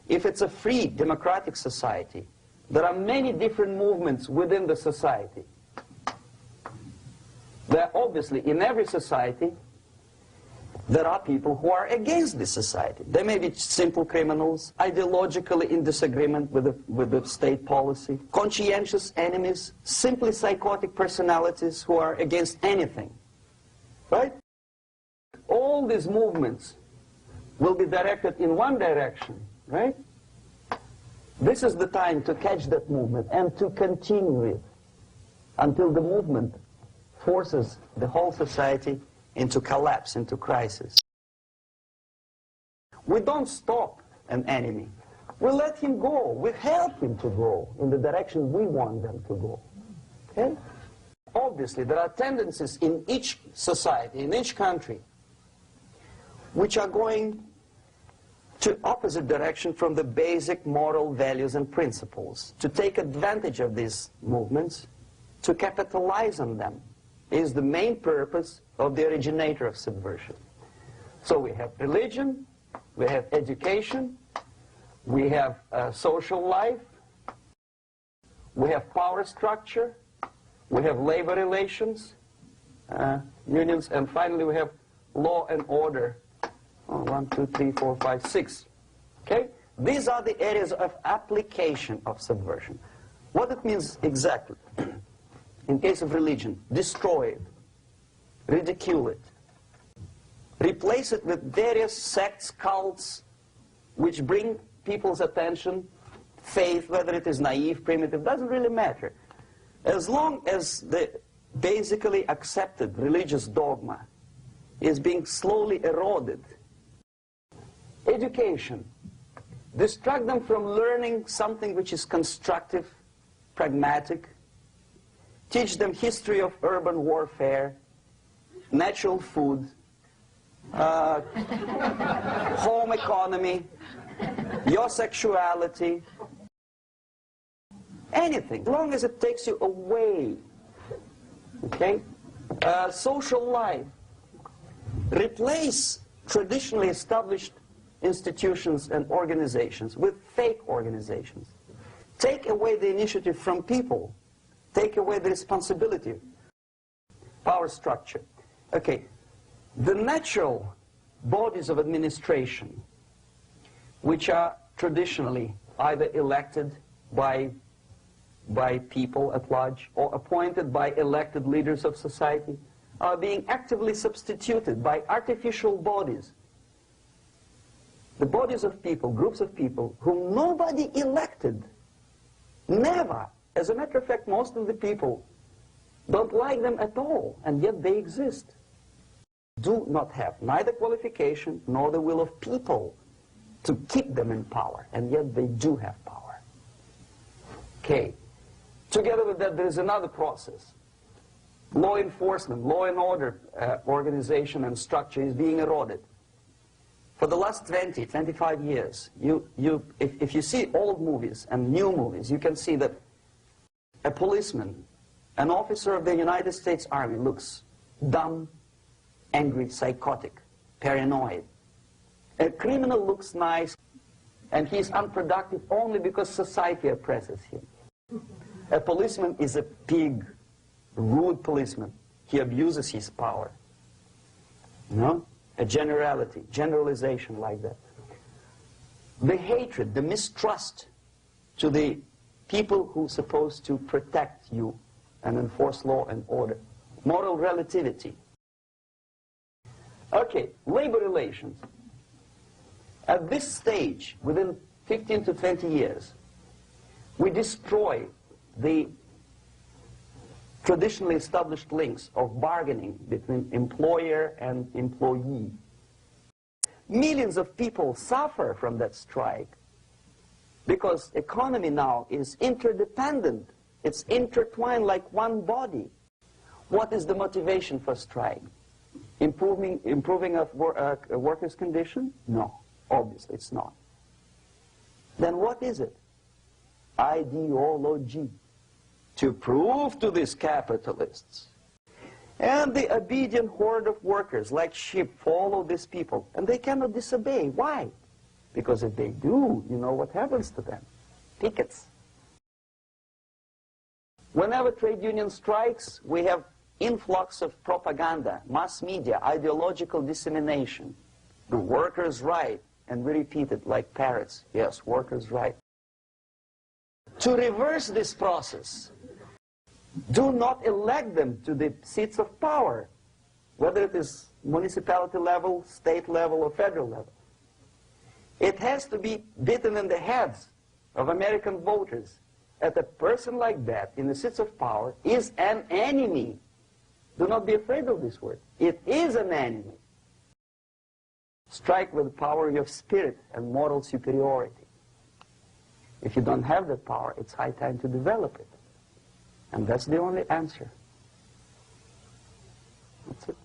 if it's a free democratic society, there are many different movements within the society. There are obviously, in every society, there are people who are against this society. They may be simple criminals, ideologically in disagreement with the state policy, conscientious enemies, simply psychotic personalities who are against anything. Right? All these movements will be directed in one direction, right? This is the time to catch that movement and to continue it until the movement forces the whole society into collapse, into crisis. We don't stop an enemy. We let him go. We help him to go in the direction we want them to go. Okay? Obviously, there are tendencies in each society, in each country, which are going to opposite direction from the basic moral values and principles. To take advantage of these movements, to capitalize on them, is the main purpose of the originator of subversion. So we have religion, we have education, we have social life, we have power structure, we have labor relations, unions, and finally we have law and order. 1, 2, 3, 4, 5, 6. Okay? These are the areas of application of subversion. What it means exactly? In case of religion, destroy it, ridicule it, replace it with various sects, cults, which bring people's attention, faith, whether it is naive, primitive, doesn't really matter. As long as the basically accepted religious dogma is being slowly eroded. Education. Distract them from learning something which is constructive, pragmatic. Teach them history of urban warfare, natural food, home economy, your sexuality, anything, as long as it takes you away. Okay? Social life. Replace traditionally established institutions and organizations with fake organizations. Take away the initiative from people. Take away the responsibility. Power structure. Okay, the natural bodies of administration, which are traditionally either elected by people at large or appointed by elected leaders of society, are being actively substituted by artificial bodies. The bodies of people, groups of people, whom nobody elected. Never. As a matter of fact, most of the people don't like them at all, and yet they exist. Do not have neither qualification nor the will of people to keep them in power, and yet they do have power. Okay. Together with that, there is another process. Law enforcement, law and order organization and structure is being eroded. For the last 20, 25 years, if you see old movies and new movies, you can see that a policeman, an officer of the United States Army, looks dumb, angry, psychotic, paranoid. A criminal looks nice, and he's unproductive only because society oppresses him. A policeman is a pig, rude policeman. He abuses his power. You know? A generality, generalization like that. The hatred, the mistrust to the people who are supposed to protect you and enforce law and order. Moral relativity. Okay, labor relations. At this stage, within 15 to 20 years, we destroy the traditionally established links of bargaining between employer and employee. Millions of people suffer from that strike because economy now is interdependent. It's intertwined like one body. What is the motivation for strike? Improving of workers' condition? No, obviously it's not. Then what is it? Ideology. To prove to these capitalists. And the obedient horde of workers, like sheep, follow these people. And they cannot disobey. Why? Because if they do, you know what happens to them. Pickets. Whenever trade union strikes, we have influx of propaganda, mass media, ideological dissemination. The workers' right, and we repeat it like parrots. Yes, workers' right. To reverse this process, do not elect them to the seats of power, whether it is municipality level, state level, or federal level. It has to be beaten in the heads of American voters that a person like that in the seats of power is an enemy. Do not be afraid of this word. It is an enemy. Strike with the power of spirit and moral superiority. If you don't have that power, it's high time to develop it. And that's the only answer. That's it.